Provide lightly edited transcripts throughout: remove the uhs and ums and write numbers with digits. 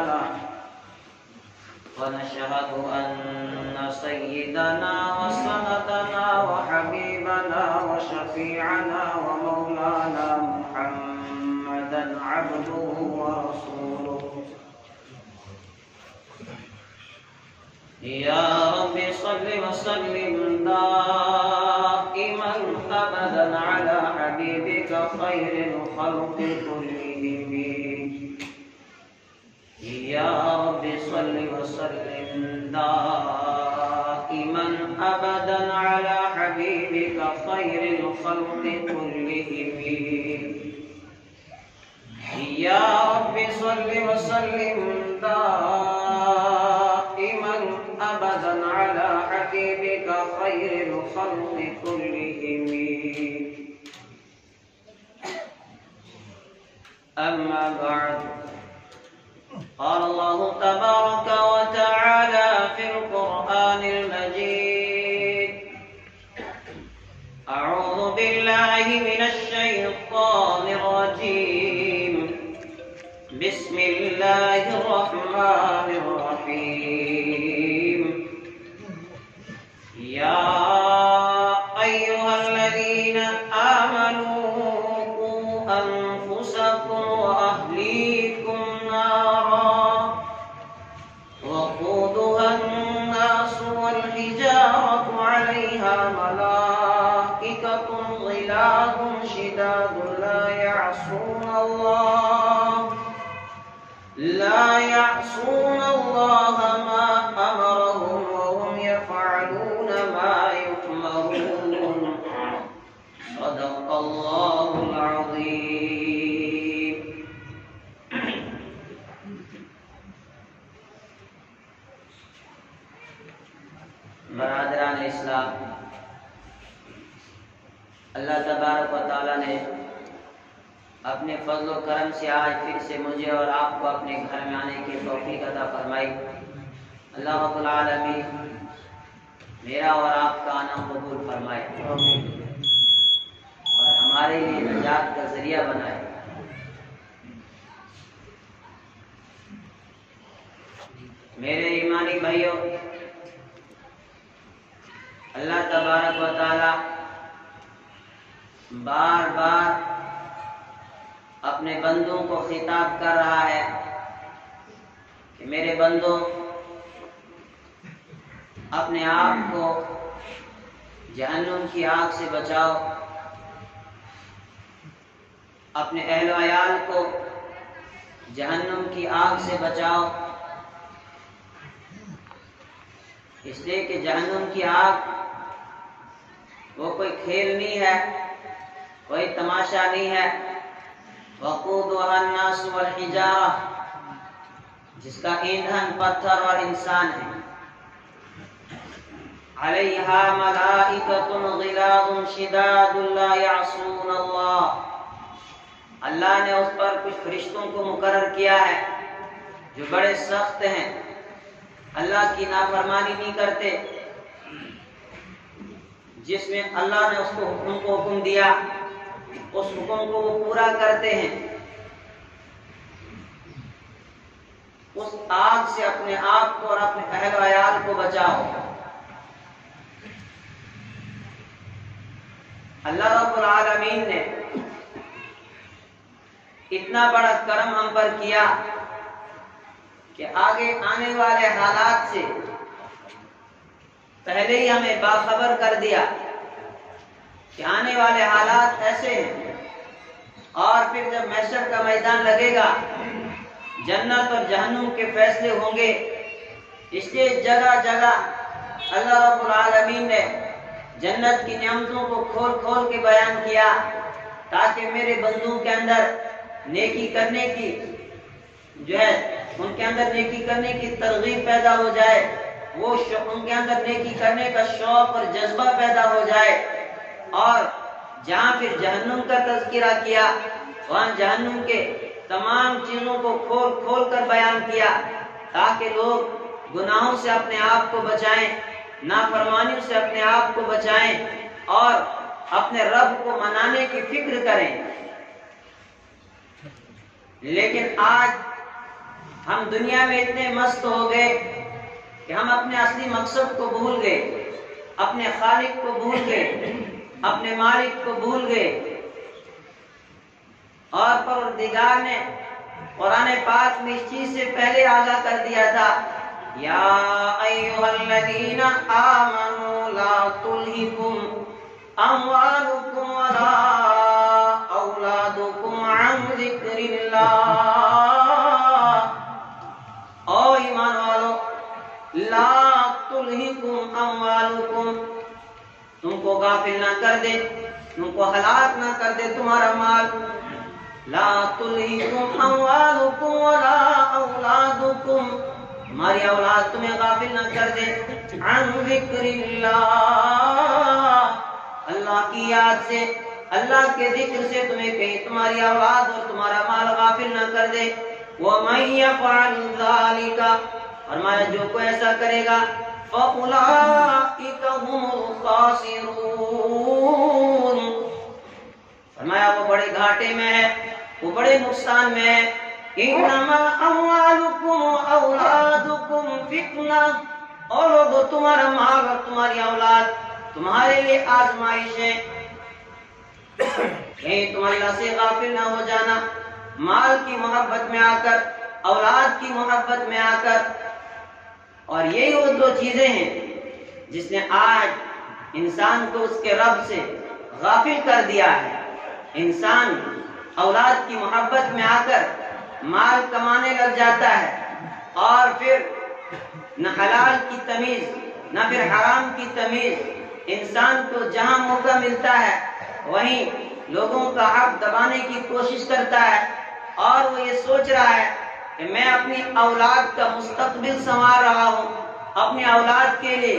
له ونشهد أن سيدنا وسندنا وحبيبنا وشفيعنا ومولانا محمدا عبده ورسوله يا رب صل وسلم دائما أبدا على حبيبك خير الخلق كلهم يا رب صل وسلم دائما أبدا على حبيبك خير الخلق كلهم يا رب صل وسلم دائما أبدا على حبيبك خير الخلق كلهم أما بعد قال الله تبارك وتعالى في القرآن المجيد أعوذ بالله من الشيطان الرجيم بسم الله الرحمن الرحيم يا أيها الذين آمنوا قوا أنفسكم وأهليكم نارا وقودها الناس والحجارة عليها ملائكة غلاظ شداد لا يعصون الله ما أمرهم وهم يفعلون ما يؤمرون صدق الله العظيم برادران اسلام، اللہ تبارک و تعالیٰ نے اپنے فضل و کرم سے آج پھر سے مجھے اور آپ کو اپنے گھر میں آنے کی توفیق عطا فرمائی۔ اللہ رب العالمین میرا اور آپ کا آنا قبول فرمائے اور ہمارے لیے نجات کا ذریعہ بنائے۔ میرے ایمانی بھائیوں، اللہ تبارک و تعالی بار بار اپنے بندوں کو خطاب کر رہا ہے کہ میرے بندوں، اپنے آپ کو جہنم کی آگ سے بچاؤ، اپنے اہل و عیال کو جہنم کی آگ سے بچاؤ، اس لیے کہ جہنم کی آگ وہ کوئی کھیل نہیں ہے، کوئی تماشا نہیں ہے۔ وقودها الناس والحجارہ، جس کا ایندھن پتھر اور انسان ہے۔ علیہا ملائکۃ غلاظ شداد لا یعصون اللہ، اللہ نے اس پر کچھ فرشتوں کو مقرر کیا ہے جو بڑے سخت ہیں، اللہ کی نافرمانی نہیں کرتے۔ جس میں اللہ نے اس کو حکم دیا، اس حکم کو وہ پورا کرتے ہیں۔ اس آگ سے اپنے آپ کو اور اپنے اہل و عیال کو بچاؤ۔ اللہ رب العالمین نے اتنا بڑا کرم ہم پر کیا کہ آگے آنے والے حالات سے پہلے ہی ہمیں باخبر کر دیا کہ آنے والے حالات ایسے ہیں، اور پھر جب محشر کا میدان لگے گا، جنت اور جہنم کے فیصلے ہوں گے۔ اس لیے جگہ جگہ اللہ رب العالمین نے جنت کی نعمتوں کو کھول کھول کے بیان کیا تاکہ میرے بندوں کے اندر نیکی کرنے کی ان کے اندر نیکی کرنے کی ترغیب پیدا ہو جائے، وہ ان کے اندر نیکی کرنے کا شوق اور جذبہ پیدا ہو جائے۔ اور جہاں پھر جہنم کا تذکرہ کیا، وہاں جہنم کے تمام چیزوں کو کھول کھول کر بیان کیا تاکہ لوگ گناہوں سے اپنے آپ کو بچائیں، نافرمانیوں سے اپنے آپ کو بچائیں اور اپنے رب کو منانے کی فکر کریں۔ لیکن آج ہم دنیا میں اتنے مست ہو گئے کہ ہم اپنے اصلی مقصد کو بھول گئے، اپنے خالق کو بھول گئے، اپنے مالک کو بھول گئے۔ اور پروردگار نے قرآن پاک میں اس چیز سے پہلے آگاہ کر دیا تھا، یا ایھا الذین آمنوا لا تلھکم اموالکم ولا اولادکم عن ذکر اللہ۔ او ایمان والو، لا تلھکم اموالکم، تم کو غافل نہ کر دے، تم کو ہلاک نہ کر دے تمہارا مال۔ لا تلھکم اموالکم ولا اولادکم، تمہاری اولاد تمہیں غافل نہ کر دے، عن ذکر اللہ، اللہ کی یاد سے، اللہ کے ذکر سے تمہیں کہیں تمہاری اولاد اور تمہارا مال غافل نہ کر دے۔ وَمَن يَفْعَلْ ذَلِكَ، فرمایا جو کوئی ایسا کرے گا، فَأُولَٰئِكَ هُمُ الْخَاسِرُونَ، فرمایا وہ بڑے گھاٹے میں ہے، وہ بڑے نقصان میں ہے۔ انما اموالکم اولادکم فتنہ، اور لوگو تمہارا مال اور تمہاری اولاد تمہارے لیے آزمائش ہے۔ کہیں تم اللہ سے غافل نہ ہو جانا، مال کی محبت میں آ کر، اولاد کی محبت میں آ کر۔ اور یہی وہ دو چیزیں ہیں جس نے آج انسان کو اس کے رب سے غافل کر دیا ہے۔ انسان اولاد کی محبت میں آ کر مال کمانے لگ جاتا ہے، اور پھر نہ حلال کی تمیز نہ پھر حرام کی تمیز۔ انسان کو جہاں موقع ملتا ہے وہیں لوگوں کا حق دبانے کی کوشش کرتا ہے، اور وہ یہ سوچ رہا ہے کہ میں اپنی اولاد کا مستقبل سنوار رہا ہوں، اپنی اولاد کے لیے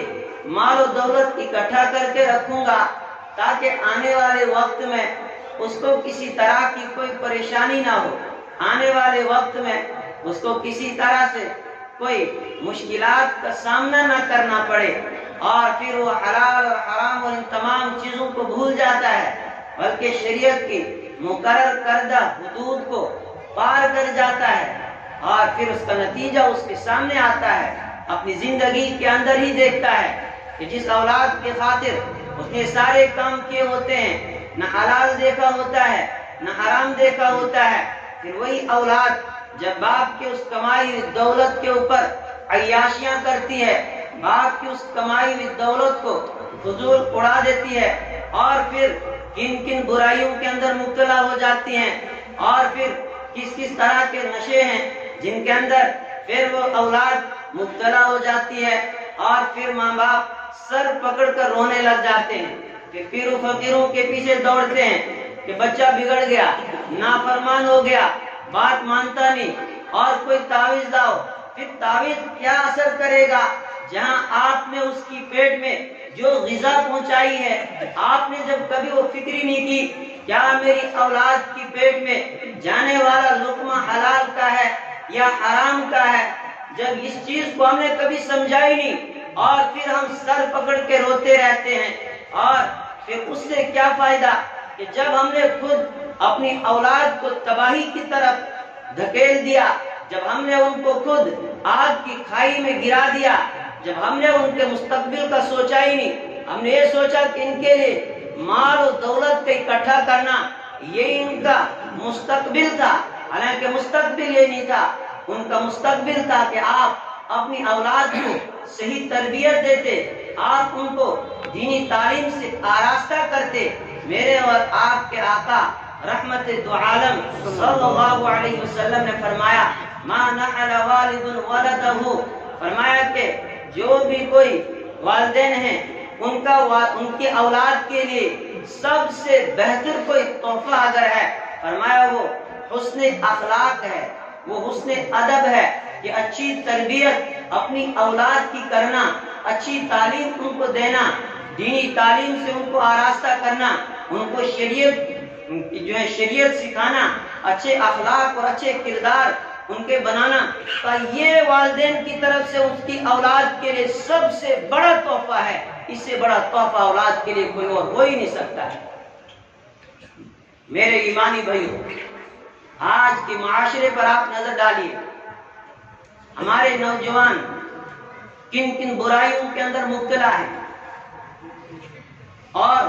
مال و دولت اکٹھا کر کے رکھوں گا تاکہ آنے والے وقت میں اس کو کسی طرح کی کوئی پریشانی نہ ہو، آنے والے وقت میں اس کو کسی طرح سے کوئی مشکلات کا سامنا نہ کرنا پڑے، اور پھر وہ حلال اور حرام اور ان تمام چیزوں کو بھول جاتا ہے، بلکہ شریعت کی مقرر کردہ حدود کو پار کر جاتا ہے، اور پھر اس کا نتیجہ اس کے سامنے آتا ہے، اپنی زندگی کے اندر ہی دیکھتا ہے کہ جس اولاد کے خاطر اس نے سارے کام کیے ہوتے ہیں، نہ حلال دیکھا ہوتا ہے نہ حرام دیکھا ہوتا ہے، پھر وہی اولاد جب باپ کے اس کمائی ہوئی دولت کے اوپر عیاشیاں کرتی ہے، باپ کی اس کمائی ہوئی دولت کو فضول اڑا دیتی ہے، اور پھر کن کن برائیوں کے اندر مبتلا ہو جاتی ہیں، اور پھر کس کس طرح کے نشے ہیں جن کے اندر پھر وہ اولاد مبتلا ہو جاتی ہے، اور پھر ماں باپ سر پکڑ کر رونے لگ جاتے ہیں کہ پیروں فقیروں کے پیچھے دوڑتے ہیں کہ بچہ بگڑ گیا، نافرمان ہو گیا، بات مانتا نہیں، اور کوئی تعویذ لاؤ۔ پھر تعویذ کیا اثر کرے گا جہاں آپ نے اس کی پیٹ میں جو غذا پہنچائی ہے، آپ نے جب کبھی وہ فکر ہی نہیں کی کیا میری اولاد کی پیٹ میں جانے والا لقمہ حلال کا ہے یا حرام کا ہے، جب اس چیز کو ہم نے کبھی سمجھا ہی نہیں، اور پھر ہم سر پکڑ کے روتے رہتے ہیں، اور پھر اس سے کیا فائدہ کہ جب ہم نے خود اپنی اولاد کو تباہی کی طرف دھکیل دیا، جب ہم نے ان کو خود آگ کی کھائی میں گرا دیا، جب ہم نے ان کے مستقبل کا سوچا ہی نہیں، ہم نے یہ سوچا کہ ان کے لیے مال و دولت کا اکٹھا کرنا یہ ان کا مستقبل تھا، حالانکہ مستقبل یہ نہیں تھا، ان کا مستقبل تھا کہ آپ اپنی اولاد کو صحیح تربیت دیتے، آپ ان کو دینی تعلیم سے آراستہ کرتے۔ میرے اور آپ کے آقا رحمت دو عالم صلی اللہ علیہ وسلم نے فرمایا، ما نحل والد ولدہ، فرمایا کہ جو بھی کوئی والدین ہیں ان کی اولاد کے لیے سب سے بہتر کوئی تحفہ اگر ہے، فرمایا وہ حسن اخلاق ہے، وہ حسن ادب ہے، کہ اچھی تربیت اپنی اولاد کی کرنا، اچھی تعلیم ان کو دینا، دینی تعلیم سے ان کو آراستہ کرنا، ان کو شریعت سکھانا، اچھے اخلاق اور اچھے کردار ان کے بنانا، یہ والدین کی طرف سے اس کی اولاد کے لیے سب سے بڑا تحفہ ہے۔ اس سے بڑا تحفہ اولاد کے لیے کوئی اور ہو ہی نہیں سکتا ہے۔ میرے ایمانی بھائیوں، آج کے معاشرے پر آپ نظر ڈالیے، ہمارے نوجوان کن کن برائیوں کے اندر مبتلا ہے اور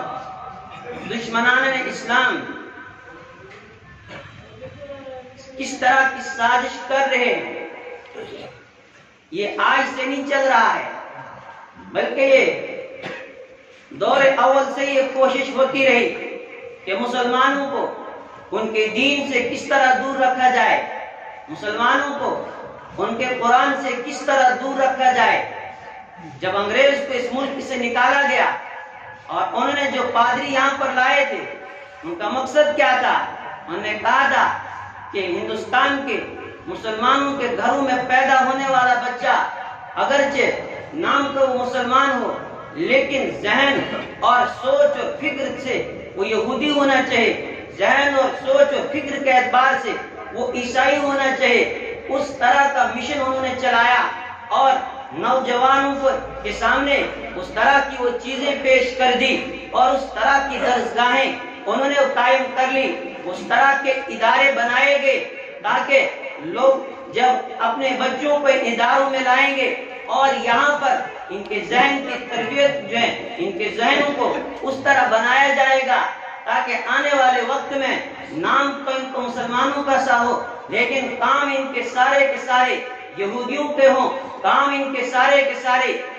دشمنان اسلام کس طرح کی سازش کر رہے ہیں، یہ آج سے نہیں چل رہا ہے، بلکہ یہ دور اول سے یہ کوشش ہوتی رہی کہ مسلمانوں کو ان کے دین سے کس طرح دور رکھا جائے، مسلمانوں کو ان کے قرآن سے کس طرح دور رکھا جائے۔ جب انگریز کو اس ملک سے نکالا گیا اور انہوں نے جو پادری یہاں پر لائے تھے، ان کا مقصد کیا تھا؟ انہوں نے کہا تھا کہ ہندوستان کے مسلمانوں کے گھروں میں پیدا ہونے والا بچہ اگرچہ نام تو وہ مسلمان ہو، لیکن ذہن اور سوچ اور فکر سے وہ یہودی ہونا چاہیے، ذہن اور سوچ اور فکر کے اعتبار سے وہ عیسائی ہونا چاہیے۔ اس طرح کا مشن انہوں نے چلایا اور نوجوانوں کے سامنے اس طرح کی وہ چیزیں پیش کر دی اور اس طرح کی درسگاہیں انہوں نے قائم کر لی، اس طرح کے ادارے بنائے گئے تاکہ لوگ جب اپنے بچوں کو اداروں میں لائیں گے اور یہاں پر ان کے ذہن کی تربیت جو ہے، ان کے ذہنوں کو اس طرح بنایا جائے گا تاکہ آنے والے وقت میں نام تو ان کو مسلمانوں کا سا ہو، لیکن کام ان کے سارے یہودیوں کے ہوں، کام ان کے سارے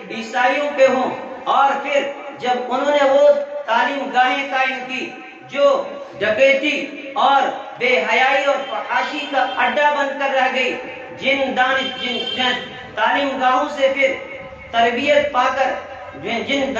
عیسائیوں کے ہوں۔ اور پھر جب انہوں نے وہ تعلیم گاہیں قائم کی جو ڈکیتی اور بے حیائی اور فحاشی کا اڈا بن کر رہ گئی، جن تعلیم گاہوں سے پھر تربیت پا کر جن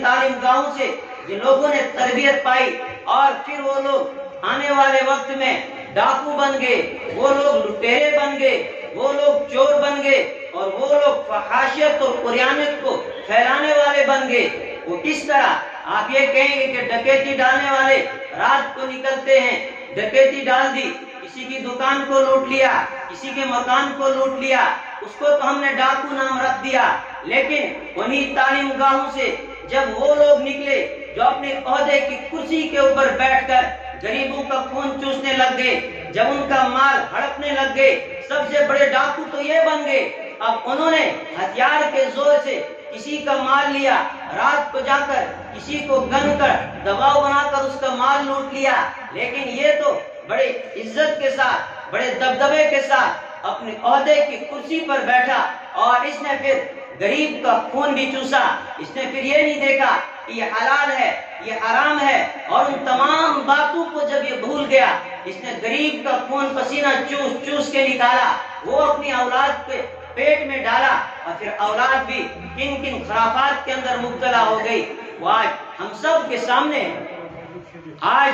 تعلیم گاہوں سے جن لوگوں نے تربیت پائی اور پھر وہ لوگ آنے والے وقت میں ڈاکو بن گئے، وہ لوگ لٹیرے بن گئے، وہ لوگ چور بن گئے اور وہ لوگ فحاشیت اور قریانت کو پھیلانے والے بن گئے۔ وہ کس طرح؟ آپ یہ کہیں گے کہ ڈکیتی ڈالنے والے رات کو نکلتے ہیں، ڈکیتی ڈال دی، کسی کی دکان کو لوٹ لیا، کسی کے مکان کو لوٹ لیا، اس کو تو ہم نے ڈاکو نام رکھ دیا۔ لیکن انہی تعلیم گاہوں سے جب وہ لوگ نکلے جو اپنے عہدے کی کرسی کے اوپر بیٹھ کر غریبوں کا خون چوسنے لگ گئے، جب ان کا مال ہڑپنے لگ گئے، سب سے بڑے ڈاکو تو یہ بن گئے۔ اب انہوں نے ہتھیار کے زور سے کسی کا مال لیا، رات کو جا کر کسی کو گن کر دباؤ بنا کر اس کا مال لوٹ لیا، لیکن یہ تو بڑے عزت کے ساتھ، بڑے دبدبے کے ساتھ اپنے عہدے کی کرسی پر بیٹھا اور اس نے پھر غریب کا خون بھی چوسا۔ اس نے پھر یہ نہیں دیکھا کہ یہ حلال ہے، یہ حرام ہے، اور ان تمام باتوں کو جب یہ بھول گیا، اس نے غریب کا خون پسینہ چوس چوس کے نکالا، وہ اپنی اولاد کے پیٹ میں ڈالا اور پھر اولاد بھی کن کن خرافات کے اندر مبتلا ہو گئی۔ وہ آج ہم سب کے سامنے آج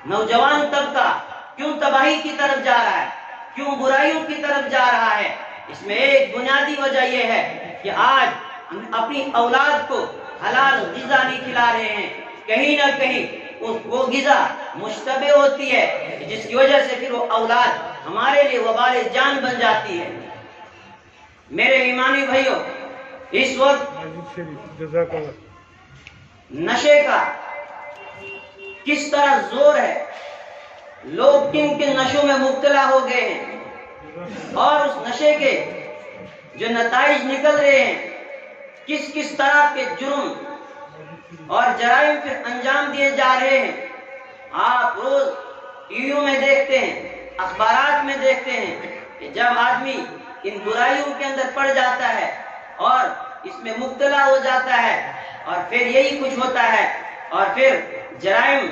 نوجوان طبقہ کیوں تباہی کی طرف جا رہا ہے، کیوں برائیوں کی طرف جا رہا ہے؟ اس میں ایک بنیادی وجہ یہ ہے کہ آج ہم اپنی اولاد کو حلال غذا نہیں کھلا رہے ہیں، کہیں نہ کہیں وہ غذا مشتبہ ہوتی ہے جس کی وجہ سے پھر وہ اولاد ہمارے لیے وبال جان بن جاتی ہے۔ میرے ایمانی بھائیوں، اس وقت نشے کا کس طرح زور ہے، لوگ کن کن نشوں میں مبتلا ہو گئے ہیں اور اس نشے کے جو نتائج نکل رہے ہیں، کس کس طرح کے جرم اور جرائم پھر انجام دیے جا رہے ہیں۔ آپ روز ٹی ویوں میں دیکھتے ہیں، اخبارات میں دیکھتے ہیں کہ جب آدمی ان برائیوں کے اندر پڑ جاتا ہے اور اس میں مبتلا ہو جاتا ہے اور پھر یہی کچھ ہوتا ہے اور پھر جرائم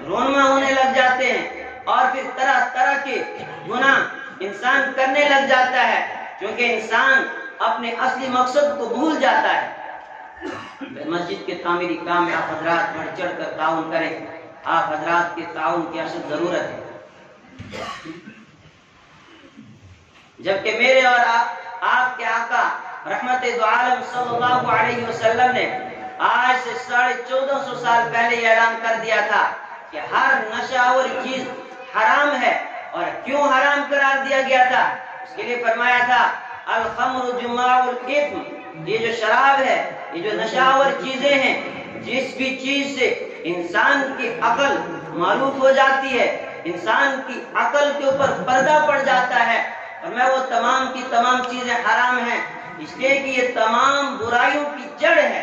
رونما ہونے لگ جاتے ہیں اور پھر طرح طرح کے گناہ انسان کرنے لگ جاتا ہے، کیونکہ انسان اپنے اصلی مقصد کو بھول جاتا ہے۔ مسجد کے تعمیری کام میں آپ حضرات بڑھ چڑھ کر تعاون کریں، آپ حضرات کے تعاون کی اشد ضرورت ہے، جبکہ میرے اور آپ کے آقا رحمت دو عالم صلی اللہ علیہ وسلم نے آج سے 1450 سال پہلے یہ اعلان کر دیا تھا کہ ہر نشہ آور چیز حرام ہے۔ اور کیوں حرام قرار دیا گیا تھا؟ اس کے لیے فرمایا تھا الخمر جماع الاثم، یہ جو شراب ہے، یہ جو نشہ آور چیزیں ہیں، جس بھی چیز سے انسان کی عقل معروف ہو جاتی ہے، انسان کی عقل کے اوپر پردہ پڑ جاتا ہے اور میں وہ تمام کی تمام چیزیں حرام ہیں، اس لیے کہ یہ تمام برائیوں کی جڑ ہے۔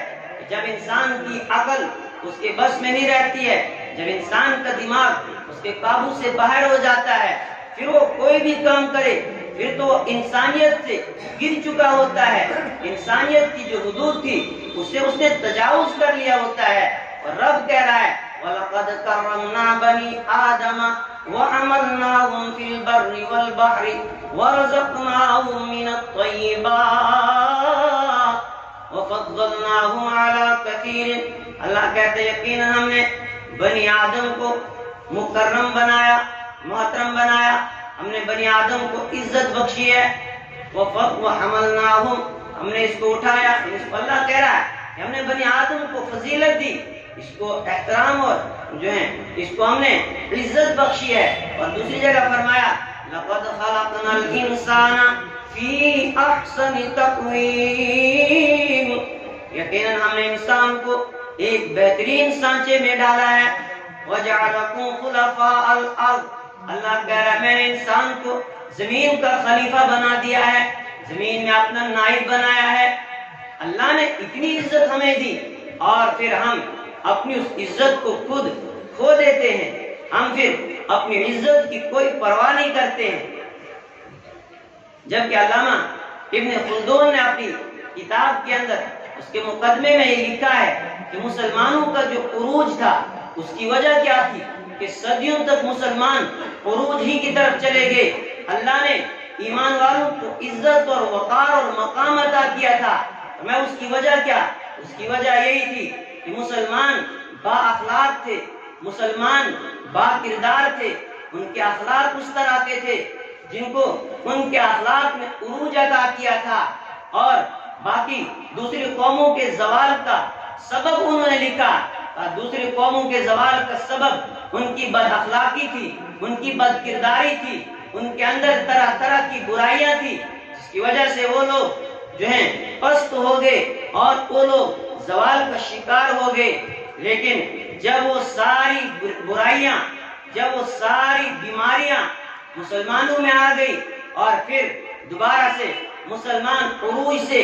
جب انسان کی عقل اس کے بس میں نہیں رہتی ہے، جب انسان کا دماغ اس کے قابو سے باہر ہو جاتا ہے، پھر وہ کوئی بھی کام کرے پھر تو انسانیت سے گر چکا ہوتا ہے، انسانیت کی جو حدود تھی اس سے اس نے تجاوز کر لیا ہوتا ہے۔ اور رب کہہ رہا ہے وَلَقَدْ كَرَّمْنَا بَنِي آدَمَ وَحَمَلْنَاهُمْ فِي الْبَرِّ وَالْبَحْرِ وَرَزَقْنَاهُمْ مِنَ الطَّيِّبَاتِ وَفَضَّلْنَاهُمْ عَلَى كَثِيرٍ۔ اللہ کہتے یقیناً ہم نے بنی آدم کو مکرم بنایا، محترم بنایا، ہم نے بنی آدم کو عزت بخشی ہے۔ وَحَمَلْنَاهُمْ، ہم نے اس کو اٹھایا، اس کو اللہ کہہ رہا ہے کہ ہم نے بنی آدم کو فضیلت دی، اس کو احترام اور جو ہے اس کو ہم نے عزت بخشی ہے۔ اور دوسری جگہ فرمایا لَقَدْ خَلَقْنَا الْإِنسَانَ فِي أَحْسَنِ تَقْوِيمٍ، یقیناً ہم نے انسان کو ایک بہترین سانچے میں ڈالا ہے۔ وَجَعَلَكُمْ خُلَفَاءَ الْأَرْضِ، اللہ کہہ رہا ہے میں نے انسان کو زمین کا خلیفہ بنا دیا ہے، زمین میں اپنا نائب بنایا ہے۔ اللہ نے اتنی عزت ہمیں دی اور پھر ہم اپنی اس عزت کو خود کھو دیتے ہیں، ہم پھر اپنی عزت کی کوئی پرواہ نہیں کرتے ہیں۔ جبکہ علامہ ابن خلدون نے اپنی کتاب کے اندر اس کے مقدمے میں یہ لکھا ہے کہ مسلمانوں کا جو عروج تھا اس کی وجہ کیا تھی کہ صدیوں تک مسلمان عروج ہی کی طرف چلے گئے۔ اللہ نے ایمان والوں کو عزت اور وقار اور مقام عطا کیا تھا۔ میں اس کی وجہ کیا؟ اس کی وجہ یہی تھی کہ مسلمان با اخلاق تھے، مسلمان با کردار تھے، ان کے اخلاق اس طرح کے تھے جن کو ان کے اخلاق میں عروج عطا کیا تھا۔ اور باقی دوسری قوموں کے زوال کا سبب انہوں نے لکھا، دوسری قوموں کے زوال کا سبب ان کی بد اخلاقی تھی، ان کی بد کرداری تھی، ان کے اندر طرح طرح کی برائیاں تھی، جس کی وجہ سے وہ لوگ جو ہیں پست ہو گئے اور وہ لوگ زوال کا شکار ہو گئے۔ لیکن جب وہ ساری برائیاں، جب وہ ساری بیماریاں مسلمانوں میں آ گئی اور پھر دوبارہ سے مسلمان عروج سے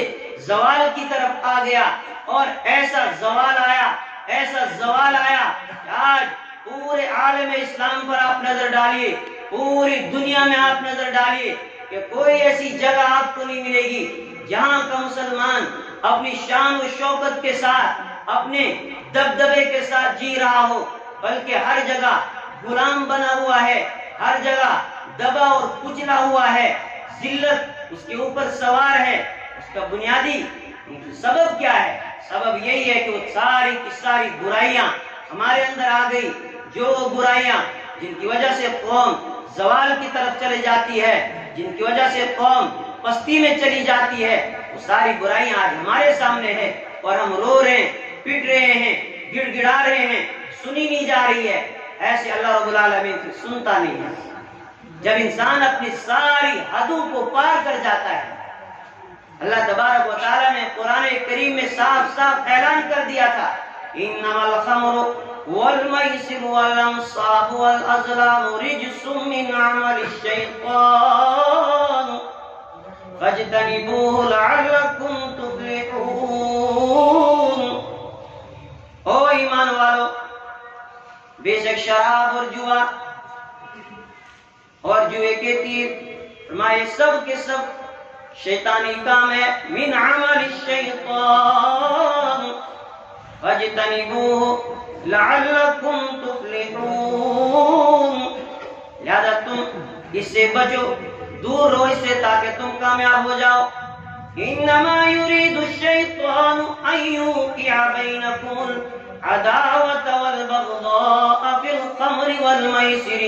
زوال کی طرف آ گیا، اور ایسا زوال آیا، ایسا زوال آیا کہ آج پورے عالم اسلام پر آپ نظر ڈالیے، پوری دنیا میں آپ نظر ڈالیے کہ کوئی ایسی جگہ آپ کو نہیں ملے گی جہاں کا مسلمان اپنی شان و شوکت کے ساتھ، اپنے دبدبے کے ساتھ جی رہا ہو، بلکہ ہر جگہ غلام بنا ہوا ہے، ہر جگہ دبا اور کچلا ہوا ہے، ذلت اس کے اوپر سوار ہے۔ اس کا بنیادی سبب کیا ہے؟ سبب یہی ہے کہ وہ ساری کی ساری برائیاں ہمارے اندر آ گئی، جو برائیاں جن کی وجہ سے قوم زوال کی طرف چلی جاتی ہے، جن کی وجہ سے قوم پستی میں چلی جاتی ہے، وہ ساری برائیاں آج ہمارے سامنے ہیں اور ہم رو رہے ہیں، پٹ رہے ہیں، گڑ گڑا رہے ہیں، سنی نہیں جا رہی ہے۔ ایسے اللہ رب العالمین سنتا نہیں ہے۔ جب انسان اپنی ساری حدوں کو پار کر جاتا ہے، اللہ تبارک و تعالیٰ نے قرآن کریم میں صاف صاف اعلان کر دیا تھا انما الخمر والمیسر والانصاب والازلام رجس من عمل الشیطان فاجتنبوه لعلکم تفلحون۔ او ایمان والو، بے شک شراب اور جوا اور جوئے کے تیر، فرمائے سب کے سب شیطانی کام ہے، من عمل الشیطان فاجتنبوه لعلکم تفلحون، لہذا تم اس سے بچو، دور رہو اس سے تاکہ تم کامیاب ہو جاؤ۔ انما يريد الشيطان ان يوقع بينكم العداوة والبغضاء في الخمر والميسر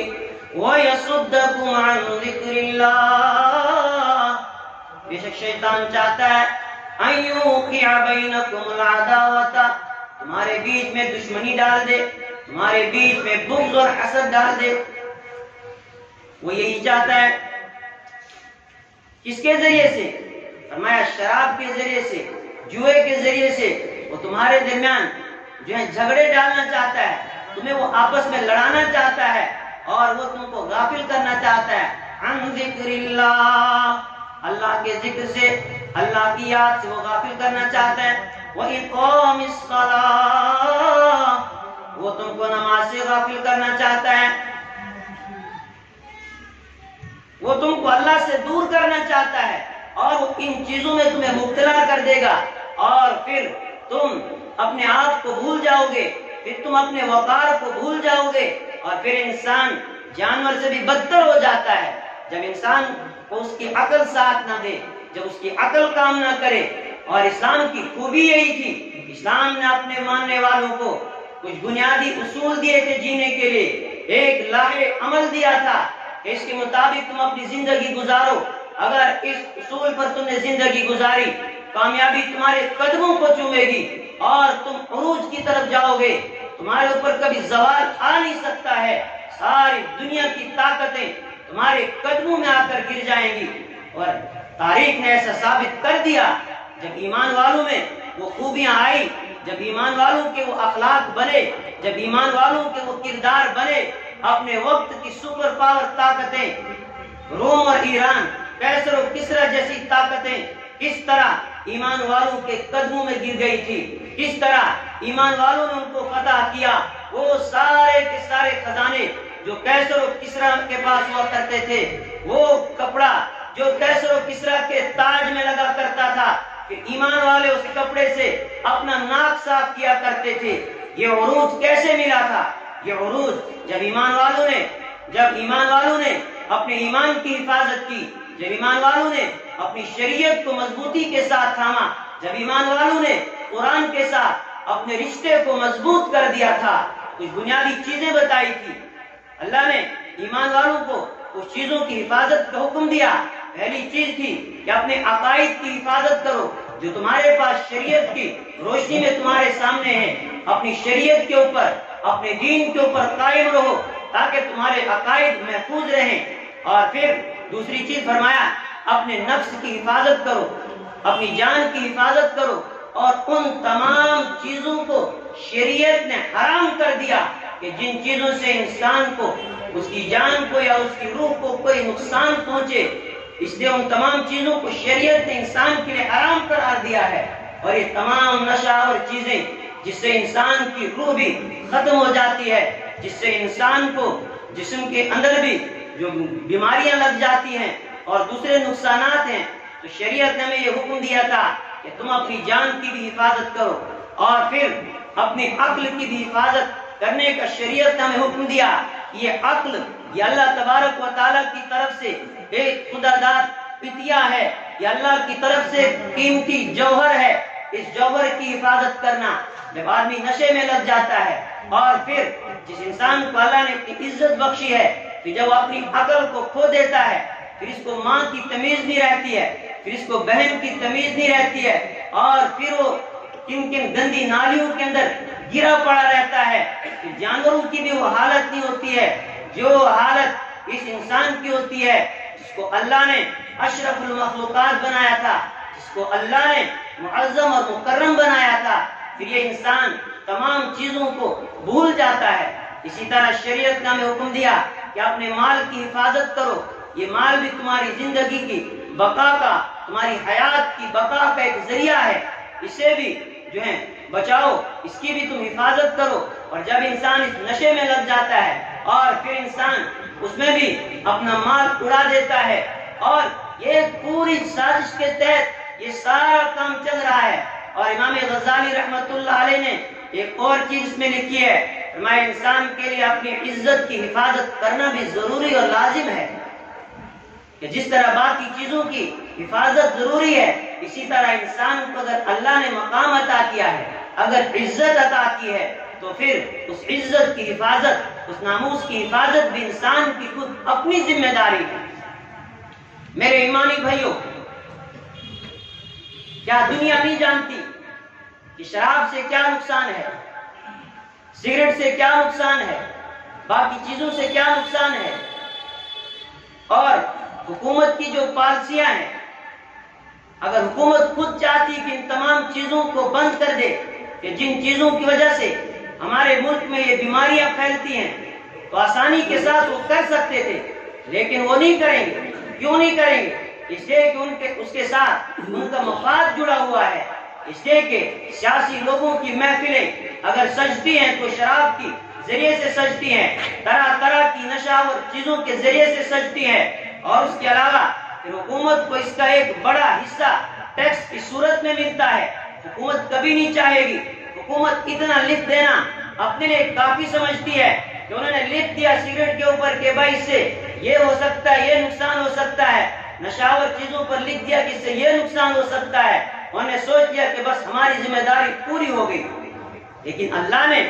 ويصدكم عن ذكر الله، بے شک شیطان چاہتا ہے ان يوقع بينكم العداوة، تمہارے بیچ میں دشمنی ڈال دے، تمہارے بیچ میں بغض اور حسد ڈال دے۔ وہ یہی چاہتا ہے، کس کے ذریعے سے؟ فرمایا شراب کے ذریعے سے، جوئے کے ذریعے سے وہ تمہارے درمیان جو ہے جھگڑے ڈالنا چاہتا ہے، تمہیں وہ آپس میں لڑانا چاہتا ہے اور وہ تم کو غافل کرنا چاہتا ہے۔ عن ذکر اللہ، اللہ کے ذکر سے، اللہ کی یاد سے وہ غافل کرنا چاہتا ہے۔ وَإِقَامِ الصَّلَاةِ، وہ تم کو نماز سے غافل کرنا چاہتا ہے، وہ تم کو اللہ سے دور کرنا چاہتا ہے، اور وہ ان چیزوں میں تمہیں مبتلا کر دے گا، اور پھر تم اپنے آپ کو بھول جاؤ گے، پھر تم اپنے وقار کو بھول جاؤ گے، اور پھر انسان جانور سے بھی بدتر ہو جاتا ہے۔ جب انسان کو اس کی عقل ساتھ نہ دے، جب اس کی عقل کام نہ کرے، اور اسلام کی خوبی یہی تھی، اسلام نے اپنے ماننے والوں کو کچھ بنیادی اصول دیے تھے جینے کے لیے، ایک لاہے عمل دیا تھا کہ اس کے مطابق تم اپنی زندگی گزارو، اگر اس اصول پر تم نے زندگی گزاری، کامیابی تمہارے قدموں کو چومے گی اور تم عروج کی طرف جاؤ گے، تمہارے اوپر کبھی زوال آ نہیں سکتا ہے، ساری دنیا کی طاقتیں تمہارے قدموں میں آ کر گر جائیں گی۔ اور تاریخ نے ایسا ثابت کر دیا، جب ایمان والوں میں وہ خوبیاں آئی، جب ایمان والوں کے وہ اخلاق بنے، جب ایمان والوں کے وہ کردار بنے، اپنے وقت کی سپر پاور طاقتیں، روم اور ایران، کیسر و کسرا جیسی طاقتیں کس طرح ایمان والوں کے قدموں میں گر گئی تھی، کس طرح ایمان والوں نے ان کو فتح کیا، وہ سارے کے سارے خزانے جو کیسر و کسرا کے پاس ہوا کرتے تھے، وہ کپڑا جو کیسر و کسرا کے تاج میں لگا کرتا تھا، کہ ایمان والے اس کپڑے سے اپنا ناک صاف کیا کرتے تھے۔ یہ عروج کیسے ملا تھا؟ یہ عروج جب ایمان والوں نے اپنے ایمان کی حفاظت کی، جب ایمان والوں نے اپنی شریعت کو مضبوطی کے ساتھ تھاما، جب ایمان والوں نے قرآن کے ساتھ اپنے رشتے کو مضبوط کر دیا تھا، کچھ بنیادی چیزیں بتائی تھی، اللہ نے ایمان والوں کو کچھ چیزوں کی حفاظت کا حکم دیا۔ پہلی چیز تھی کہ اپنے عقائد کی حفاظت کرو، جو تمہارے پاس شریعت کی روشنی میں تمہارے سامنے ہے، اپنی شریعت کے اوپر، اپنے دین کے اوپر قائم رہو تاکہ تمہارے عقائد محفوظ رہیں۔ اور پھر دوسری چیز فرمایا، اپنے نفس کی حفاظت کرو، اپنی جان کی حفاظت کرو، اور ان تمام چیزوں کو شریعت نے حرام کر دیا کہ جن چیزوں سے انسان کو، اس کی جان کو یا اس کی روح کو کوئی نقصان پہنچے، اس لیے ان تمام چیزوں کو شریعت نے انسان کے لیے حرام قرار دیا ہے۔ اور یہ تمام نشہ اور چیزیں جس سے انسان کی روح بھی ختم ہو جاتی ہے، جس سے انسان کو جسم کے اندر بھی جو بیماریاں لگ جاتی ہیں اور دوسرے نقصانات ہیں، تو شریعت نے ہمیں یہ حکم دیا تھا کہ تم اپنی جان کی بھی حفاظت کرو، اور پھر اپنی عقل کی بھی حفاظت کرنے کا شریعت نے ہمیں حکم دیا۔ یہ عقل، یہ اللہ تبارک و تعالیٰ کی طرف سے ایک خدا داد عطیہ ہے، یہ اللہ کی طرف سے قیمتی جوہر ہے، اس جوہر کی حفاظت کرنا۔ جب آدمی نشے میں لگ جاتا ہے، اور پھر جس انسان کو اللہ نے اتنی عزت بخشی ہے کہ جب وہ اپنی عقل کو کھو دیتا ہے، پھر اس کو ماں کی تمیز نہیں رہتی ہے، پھر اس کو بہن کی تمیز نہیں رہتی ہے، اور پھر وہ کن کن گندی نالیوں کے اندر گرا پڑا رہتا ہے، کہ جانوروں کی بھی وہ حالت نہیں ہوتی ہے جو حالت اس انسان کی ہوتی ہے، جس کو اللہ نے اشرف المخلوقات بنایا تھا، جس کو اللہ نے معظم اور مکرم بنایا تھا۔ پھر یہ انسان تمام چیزوں کو بھول جاتا ہے۔ اسی طرح شریعت نے ہمیں حکم دیا کہ اپنے مال کی حفاظت کرو، یہ مال بھی تمہاری زندگی کی بقا کا، تمہاری حیات کی بقا کا ایک ذریعہ ہے، اسے بھی جو ہے بچاؤ، اس کی بھی تم حفاظت کرو۔ اور جب انسان اس نشے میں لگ جاتا ہے اور پھر انسان اس میں بھی اپنا مال اڑا دیتا ہے، اور یہ پوری سازش کے تحت یہ سارا کام چل رہا ہے۔ اور امام غزالی رحمت اللہ علیہ نے ایک اور چیز اس میں لکھی ہے، ہمارے انسان کے لیے اپنی عزت کی حفاظت کرنا بھی ضروری اور لازم ہے، کہ جس طرح باقی چیزوں کی حفاظت ضروری ہے، اسی طرح انسان کو اگر اللہ نے مقام عطا کیا ہے، اگر عزت عطا کی ہے، تو پھر اس عزت کی حفاظت، اس ناموس کی حفاظت بھی انسان کی خود اپنی ذمہ داری ہے۔ میرے ایمانی بھائیوں، کیا دنیا نہیں جانتی کہ شراب سے کیا نقصان ہے، سگریٹ سے کیا نقصان ہے، باقی چیزوں سے کیا نقصان ہے؟ اور حکومت کی جو پالیسیاں ہیں، اگر حکومت خود چاہتی کہ ان تمام چیزوں کو بند کر دے، کہ جن چیزوں کی وجہ سے ہمارے ملک میں یہ بیماریاں پھیلتی ہیں، تو آسانی کے ساتھ وہ کر سکتے تھے، لیکن وہ نہیں کریں گے. کیوں نہیں کریں گے؟ اس لیے کہ اس کے ساتھ ان کا مفاد جڑا ہوا ہے. اس لیے کہ سیاسی لوگوں کی محفلیں اگر سجتی ہیں تو شراب کی ذریعے سے سجتی ہیں، طرح طرح کی نشاور چیزوں کے ذریعے سے سجتی ہیں، اور اس کے علاوہ پھر حکومت کو اس کا ایک بڑا حصہ ٹیکس کی صورت میں ملتا ہے. حکومت کبھی نہیں چاہے گی. حکومت اتنا لکھ دینا اپنے لیے کافی سمجھتی ہے کہ انہوں نے لکھ دیا سگریٹ کے اوپر کہ بھائی اس سے یہ ہو سکتا ہے، یہ نقصان ہو سکتا ہے. نشاور چیزوں پر لکھ دیا کہ اس سے یہ نقصان ہو سکتا ہے. انہوں نے سوچ لیا کہ بس ہماری ذمہ داری پوری ہو گئی. لیکن اللہ نے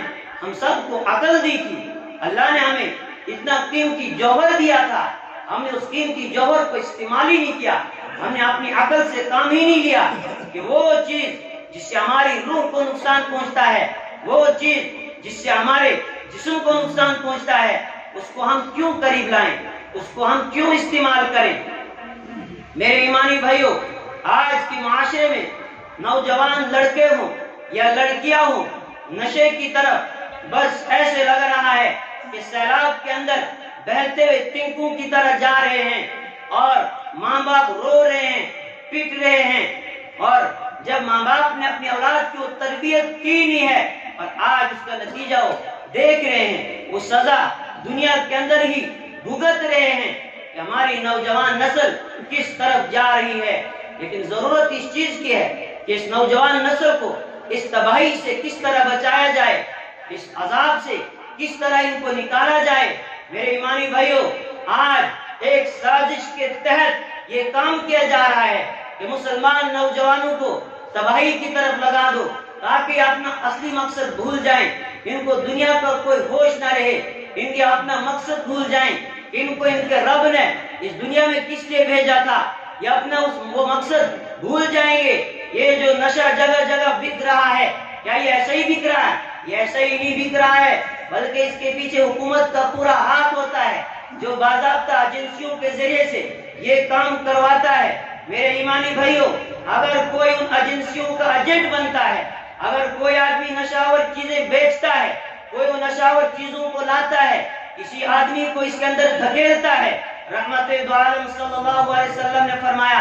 ہم سب کو عقل دی تھی. اللہ نے ہمیں اتنا قیمتی جوہر دیا تھا، ہم نے اس قیمتی جوہر کو استعمال ہی نہیں کیا. ہم نے اپنی عقل سے کام ہی نہیں لیا کہ وہ چیز جس سے ہماری روح کو نقصان پہنچتا ہے، وہ چیز جس سے ہمارے جسم کو نقصان پہنچتا ہے، اس کو ہم کیوں قریب لائیں، اس کو ہم کیوں استعمال کریں. میرے ایمانی بھائیوں، آج کے معاشرے میں نوجوان لڑکے ہوں یا لڑکیاں ہوں، نشے کی طرف بس ایسے لگ رہا ہے کہ سیلاب کے اندر بہتے ہوئے تنکوں کی طرح جا رہے ہیں، اور ماں باپ رو رہے ہیں، پٹ رہے ہیں. اور جب ماں باپ نے اپنی اولاد کی تربیت کی نہیں ہے اور آج اس کا نتیجہ وہ دیکھ رہے ہیں، وہ سزا دنیا کے اندر ہی بھگت رہے ہیں کہ ہماری نوجوان نسل کس طرف جا رہی ہے. لیکن ضرورت اس چیز کی ہے کہ اس نوجوان نسل کو اس تباہی سے کس طرح بچایا جائے، اس عذاب سے کس طرح ان کو نکالا جائے. میرے ایمانی بھائیوں، آج ایک سازش کے تحت یہ کام کیا جا رہا ہے کہ مسلمان نوجوانوں کو تباہی کی طرف لگا دو تاکہ اپنا اصلی مقصد بھول جائیں. ان کو دنیا کا کوئی ہوش نہ رہے، ان کے اپنا مقصد بھول جائیں. ان کو ان کے رب نے اس دنیا میں کس لیے بھیجا تھا، یہ اپنا وہ مقصد بھول جائیں گے. یہ جو نشہ جگہ جگہ بک رہا ہے، کیا یہ ایسے ہی بک رہا ہے؟ یہ ایسے ہی نہیں بک رہا ہے، بلکہ اس کے پیچھے حکومت کا پورا ہاتھ ہوتا ہے جو باضابطہ ایجنسیوں کے ذریعے سے یہ کام کرواتا ہے. میرے ایمانی بھائیوں، اگر کوئی ان ایجنسیوں کا ایجنٹ بنتا ہے، اگر کوئی آدمی نشاور چیزیں بیچتا ہے، کوئی وہ نشاور چیزوں کو لاتا ہے، کسی آدمی کو اس کے اندر دھکیلتا ہے، رحمت دو عالم صلی اللہ علیہ وسلم نے فرمایا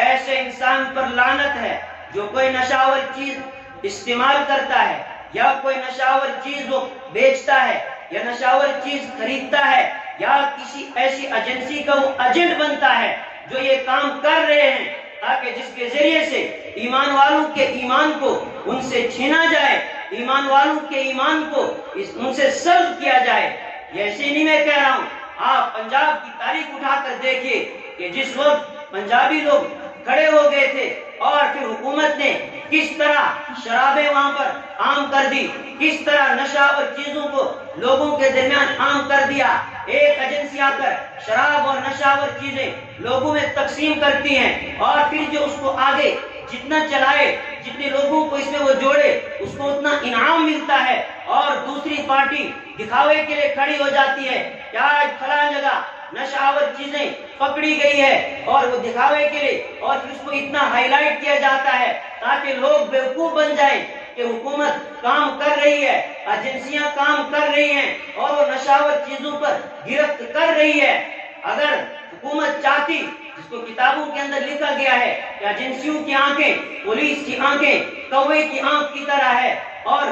ایسے انسان پر لعنت ہے جو کوئی نشاور چیز استعمال کرتا ہے، یا کوئی نشاور چیز وہ بیچتا ہے، یا نشاور چیز خریدتا ہے، یا کسی ایسی ایجنسی کا وہ ایجنٹ بنتا ہے جو یہ کام کر رہے ہیں تاکہ جس کے ذریعے سے ایمان والوں کے ایمان کو ان سے چھینا جائے، ایمان والوں کے ایمان کو ان سے سلب کیا جائے. یہ ایسے نہیں میں کہہ رہا ہوں. آپ پنجاب کی تاریخ اٹھا کر دیکھیے کہ جس وقت پنجابی لوگ کھڑے ہو گئے تھے اور پھر حکومت نے کس طرح شرابیں وہاں پر عام کر دی، کس طرح نشہ اور چیزوں کو لوگوں کے درمیان عام کر دیا. ایک ایجنسی آ کر شراب اور نشہ اور چیزیں لوگوں میں تقسیم کرتی ہیں، اور پھر جو اس کو آگے جتنا چلائے، جتنے لوگوں کو اس میں وہ جوڑے، اس کو اتنا انعام ملتا ہے. اور دوسری پارٹی دکھاوے کے لیے کھڑی ہو جاتی ہے کہ آج فلاں جگہ نشاور چیزیں پکڑی گئی ہے، اور وہ دکھاوے کے لیے، اور پھر اس کو اتنا ہائی لائٹ کیا جاتا ہے تاکہ لوگ بیوقوف بن جائیں کہ حکومت کام کر رہی ہے، ایجنسیاں کام کر رہی ہیں، اور وہ نشاور چیزوں پر گرفت کر رہی ہے. اگر حکومت چاہتی، جس کو کتابوں کے اندر لکھا گیا ہے کہ ایجنسیوں کی آنکھیں پولیس کی آنکھیں کوے کی آنکھ کی طرح ہے، اور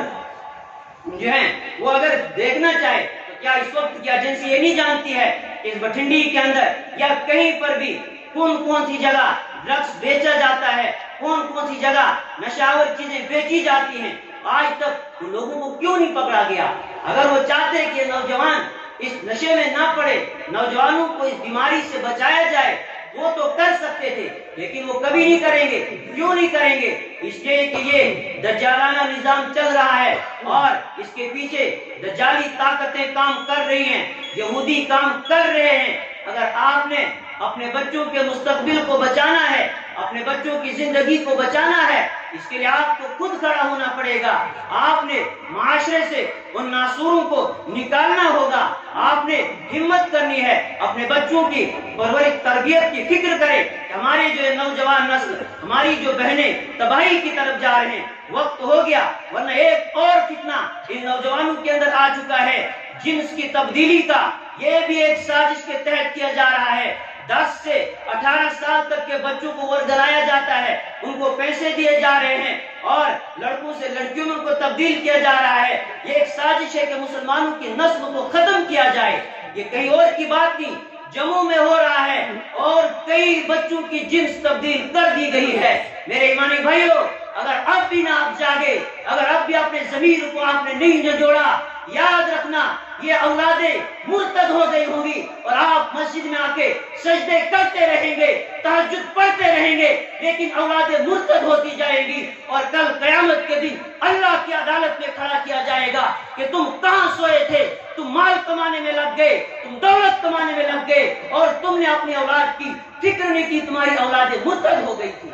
جو ہے وہ اگر دیکھنا چاہے تو کیا اس وقت کی ایجنسی یہ نہیں جانتی ہے کہ اس بٹھنڈی کے اندر یا کہیں پر بھی کون کون سی جگہ ڈرگس بیچا جاتا ہے، کون کون سی جگہ نشاور چیزیں بیچی جاتی ہیں. آج تک ان لوگوں کو کیوں نہیں پکڑا گیا؟ اگر وہ چاہتے کہ نوجوان اس نشے میں نہ پڑے، نوجوانوں کو اس بیماری سے بچایا جائے، وہ تو کر سکتے تھے، لیکن وہ کبھی نہیں کریں گے. کیوں نہیں کریں گے؟ اس لیے کہ یہ دجالانہ نظام چل رہا ہے اور اس کے پیچھے دجالی طاقتیں کام کر رہی ہیں، یہودی کام کر رہے ہیں. اگر آپ نے اپنے بچوں کے مستقبل کو بچانا ہے، اپنے بچوں کی زندگی کو بچانا ہے، اس کے لیے آپ کو خود کھڑا ہونا پڑے گا. آپ نے معاشرے سے ان ناسوروں کو نکالنا ہوگا. آپ نے ہمت کرنی ہے، اپنے بچوں کی پرورش تربیت کی فکر کرے کہ ہمارے جو نوجوان نسل، ہماری جو بہنیں تباہی کی طرف جا رہے ہیں. وقت ہو گیا، ورنہ ایک اور فتنہ ان نوجوانوں کے اندر آ چکا ہے جنس کی تبدیلی کا، یہ بھی ایک سازش کے تحت کیا جا رہا ہے۔ 10 سے 18 سال تک کے بچوں کو ورگلایا جاتا ہے، ان کو پیسے دیے جا رہے ہیں اور لڑکوں سے لڑکیوں میں ان کو تبدیل کیا جا رہا ہے۔ یہ ایک سازش ہے کہ مسلمانوں کی نسل کو ختم کیا جائے۔ یہ کہیں اور کی بات نہیں، جموں میں ہو رہا ہے اور کئی بچوں کی جنس تبدیل کر دی گئی ہے۔ میرے ایمانی بھائیوں، اگر اب بھی نہ آپ جاگے، اگر اب بھی اپنے ضمیر کو آپ نے نہیں جوڑا، یاد رکھنا یہ اولادیں مرتد ہو گئی ہوں گی اور آپ مسجد میں آ کے سجدے کرتے رہیں گے، تہجد پڑھتے رہیں گے، لیکن اولادیں مرتد ہوتی جائیں گی اور کل قیامت کے دن اللہ کی عدالت میں کھڑا کیا جائے گا کہ تم کہاں سوئے تھے، تم مال کمانے میں لگ گئے، تم دولت کمانے میں لگ گئے اور تم نے اپنی اولاد کی فکر نہیں کی، تمہاری اولادیں مرتد ہو گئی تھی۔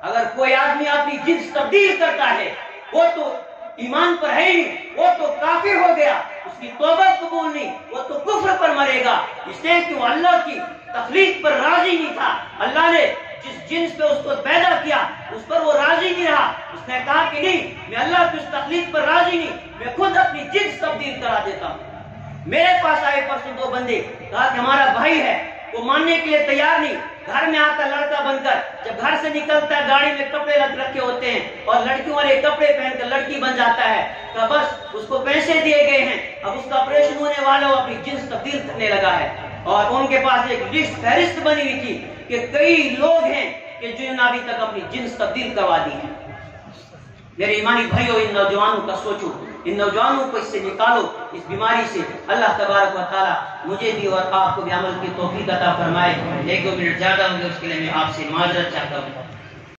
اگر کوئی آدمی اپنی جنس تبدیل کرتا ہے وہ تو ایمان پر ہے ہی، وہ تو کافر ہو گیا، اس کی توبہ قبول نہیں، وہ تو کفر پر مرے گا، اس لیے کہ وہ اللہ کی تخلیق پر راضی نہیں تھا۔ اللہ نے جس جنس پہ اس کو پیدا کیا اس پر وہ راضی نہیں رہا، اس نے کہا کہ نہیں، میں اللہ کی اس تخلیق پر راضی نہیں، میں خود اپنی جنس تبدیل کرا دیتا ہوں۔ میرے پاس آئے پرسوں 2 بندے، کہا کہ ہمارا بھائی ہے، وہ ماننے کے لیے تیار نہیں، گھر میں آتا لڑکا بن کر، جب گھر سے نکلتا ہے گاڑی میں کپڑے رکھے ہوتے ہیں اور لڑکیوں والے کپڑے پہن کر لڑکی بن جاتا ہے، کہ بس اس کو پیسے دیے گئے ہیں، اب اس کا آپریشن ہونے والا وہ اپنی جنس تبدیل کرنے لگا ہے۔ اور ان کے پاس ایک لسٹ فہرست بنی ہوئی تھی کہ کئی لوگ ہیں کہ جنہوں نے ابھی تک اپنی جنس تبدیل کروا دی ہے۔ میرے ایمانی بھائیوں، ان نوجوانوں کا سوچو، ان نوجوانوں کو اس سے نکالو، اس بیماری سے۔ اللہ تبارک و تعالیٰ مجھے بھی اور آپ کو بھی عمل کی توفیق عطا فرمائے۔ 1-2 منٹ زیادہ ہوں گے، اس کے لیے میں آپ سے معذرت چاہتا ہوں۔